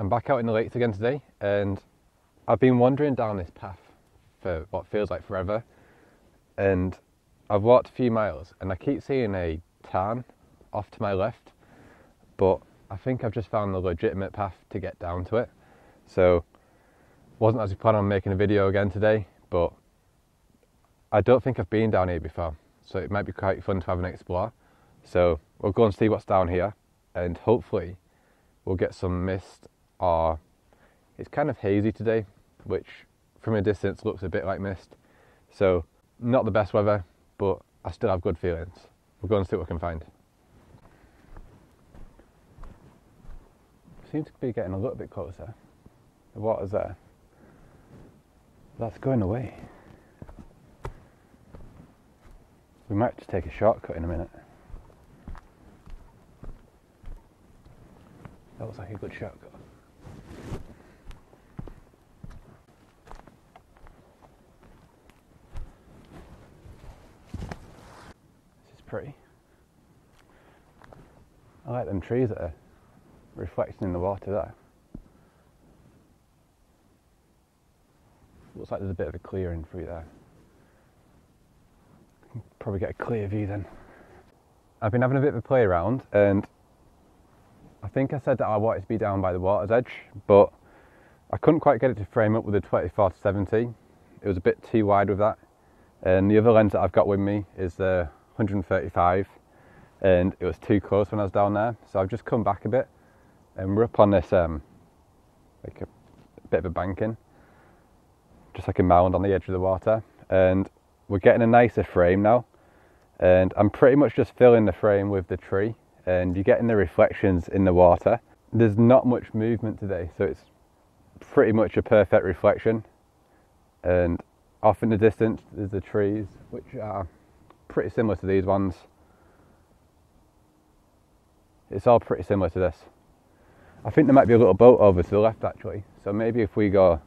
I'm back out in the lakes again today, and I've been wandering down this path for what feels like forever, and I've walked a few miles and I keep seeing a tarn off to my left, but I think I've just found the legitimate path to get down to it. So wasn't actually planning on making a video again today, but I don't think I've been down here before, so it might be quite fun to have an explore. So we'll go and see what's down here, and hopefully we'll get some mist, or it's kind of hazy today, which from a distance looks a bit like mist. So not the best weather, but I still have good feelings. We'll go and see what we can find. Seems to be getting a little bit closer. The water's there. That's going away. We might just take a shortcut in a minute. That looks like a good shortcut. This is pretty. I like them trees that are reflecting in the water there. Looks like there's a bit of a clearing through there. Probably get a clear view then. I've been having a bit of a play around, and I think I said that I wanted to be down by the water's edge, but I couldn't quite get it to frame up with the 24-70. It was a bit too wide with that. And the other lens that I've got with me is the 135, and it was too close when I was down there. So I've just come back a bit, and we're up on this like a bit of a banking, just like a mound on the edge of the water, and we're getting a nicer frame now. And I'm pretty much just filling the frame with the tree, and you're getting the reflections in the water. There's not much movement today, so it's pretty much a perfect reflection. And off in the distance there's the trees, which are pretty similar to these ones. It's all pretty similar to this. I think there might be a little boat over to the left actually, so maybe if we go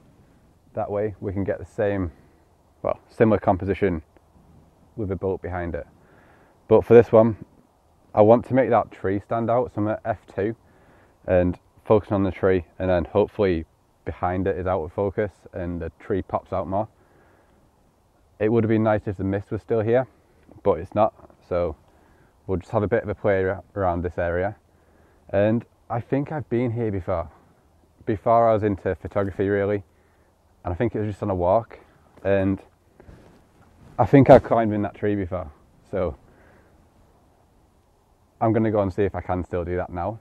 that way we can get the same, well, similar composition with a boat behind it. But for this one, I want to make that tree stand out, so I'm at f2 and focusing on the tree, and then hopefully behind it is out of focus and the tree pops out more. It would have been nice if the mist was still here, but it's not, so we'll just have a bit of a play around this area. And I think I've been here before. Before I was into photography really, and I think it was just on a walk, and I think I climbed in that tree before, so I'm going to go and see if I can still do that now,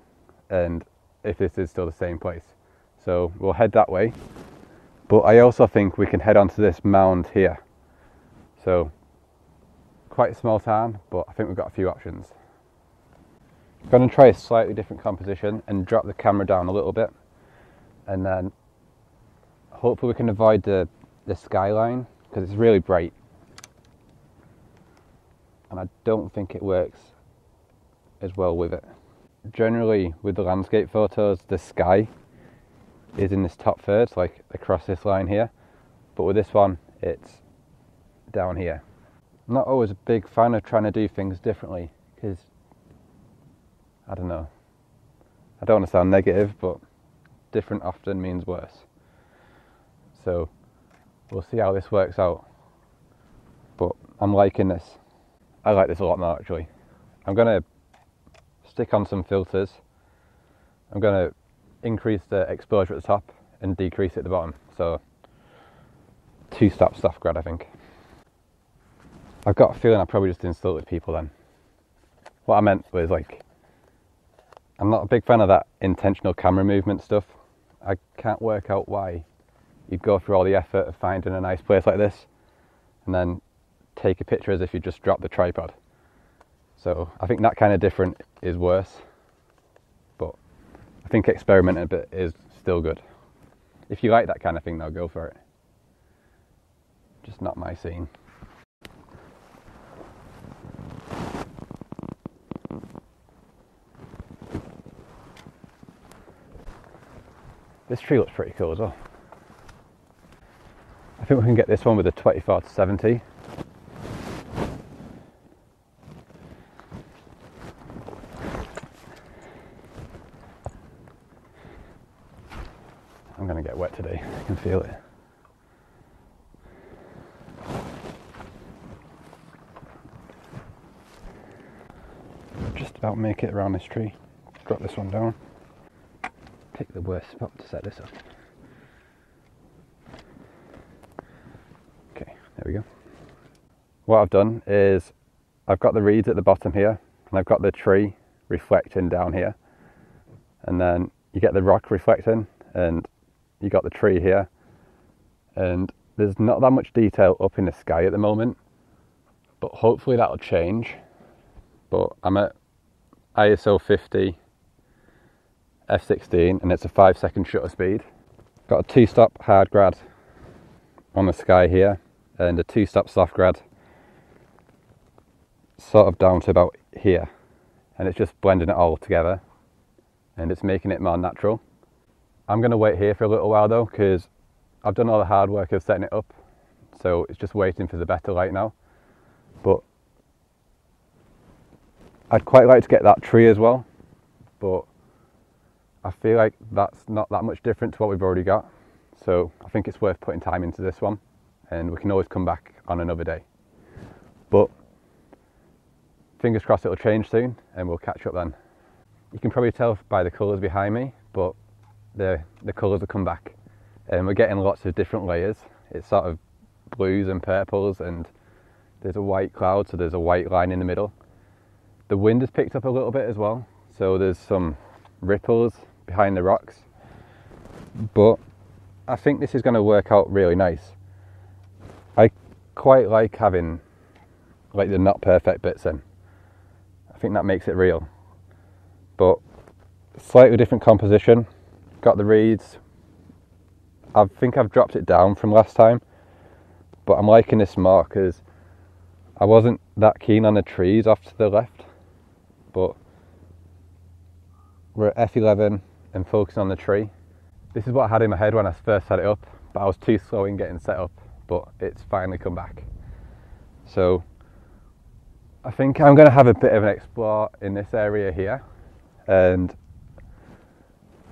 and if this is still the same place. So we'll head that way, but I also think we can head onto this mound here. So quite a small town, but I think we've got a few options. I'm going to try a slightly different composition and drop the camera down a little bit, and then hopefully we can avoid the skyline because it's really bright, and I don't think it works as well with it. Generally with the landscape photos, the sky is in this top third, like across this line here, but with this one it's down here. I'm not always a big fan of trying to do things differently because, I don't know, I don't want to sound negative, but different often means worse. So we'll see how this works out, but I'm liking this. I like this a lot more actually. I'm going to stick on some filters. I'm going to increase the exposure at the top and decrease it at the bottom. So 2-stop soft grad, I think. I've got a feeling I probably just insulted people then. What I meant was, like, I'm not a big fan of that intentional camera movement stuff. I can't work out why you'd go through all the effort of finding a nice place like this and then take a picture as if you just dropped the tripod. So I think that kind of different is worse, but I think experimenting a bit is still good. If you like that kind of thing, though, go for it. Just not my scene. This tree looks pretty cool as well. I think we can get this one with a 24-70. going to get wet today, I can feel it. Just about make it around this tree. Drop this one down. Pick the worst spot to set this up. Okay, there we go. What I've done is I've got the reeds at the bottom here, and I've got the tree reflecting down here, and then you get the rock reflecting, and you got the tree here, and there's not that much detail up in the sky at the moment, but hopefully that'll change. But I'm at ISO 50 f16 and it's a 5-second shutter speed. Got a 2-stop hard grad on the sky here and a 2-stop soft grad sort of down to about here, and it's just blending it all together and it's making it more natural. I'm going to wait here for a little while though, because I've done all the hard work of setting it up, so it's just waiting for the better light now. But I'd quite like to get that tree as well, but I feel like that's not that much different to what we've already got, so I think it's worth putting time into this one, and we can always come back on another day. But fingers crossed it'll change soon and we'll catch up then. You can probably tell by the colours behind me, but the colours have come back and we're getting lots of different layers. It's sort of blues and purples, and there's a white cloud, so there's a white line in the middle. The wind has picked up a little bit as well, so there's some ripples behind the rocks, but I think this is going to work out really nice. I quite like having like the not perfect bits in. I think that makes it real, but slightly different composition. Got the reeds. I think I've dropped it down from last time, but I'm liking this more because I wasn't that keen on the trees off to the left, but we're at F11 and focusing on the tree. This is what I had in my head when I first set it up, but I was too slow in getting set up, but it's finally come back. So I think I'm going to have a bit of an explore in this area here, and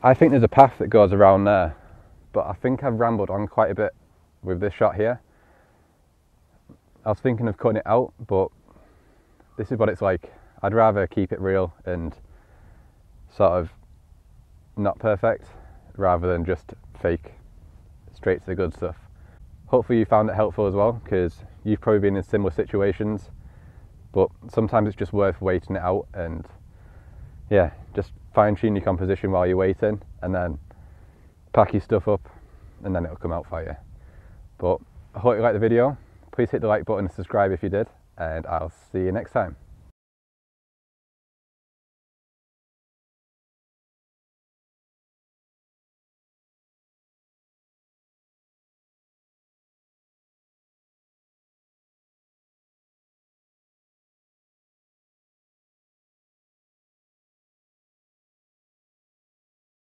I think there's a path that goes around there, but I think I've rambled on quite a bit with this shot here. I was thinking of cutting it out, but this is what it's like. I'd rather keep it real and sort of not perfect rather than just fake straight to the good stuff. Hopefully you found it helpful as well, because you've probably been in similar situations, but sometimes it's just worth waiting it out and yeah, just fine-tune your composition while you're waiting, and then pack your stuff up and then it'll come out for you. But I hope you liked the video. Please hit the like button and subscribe if you did, and I'll see you next time.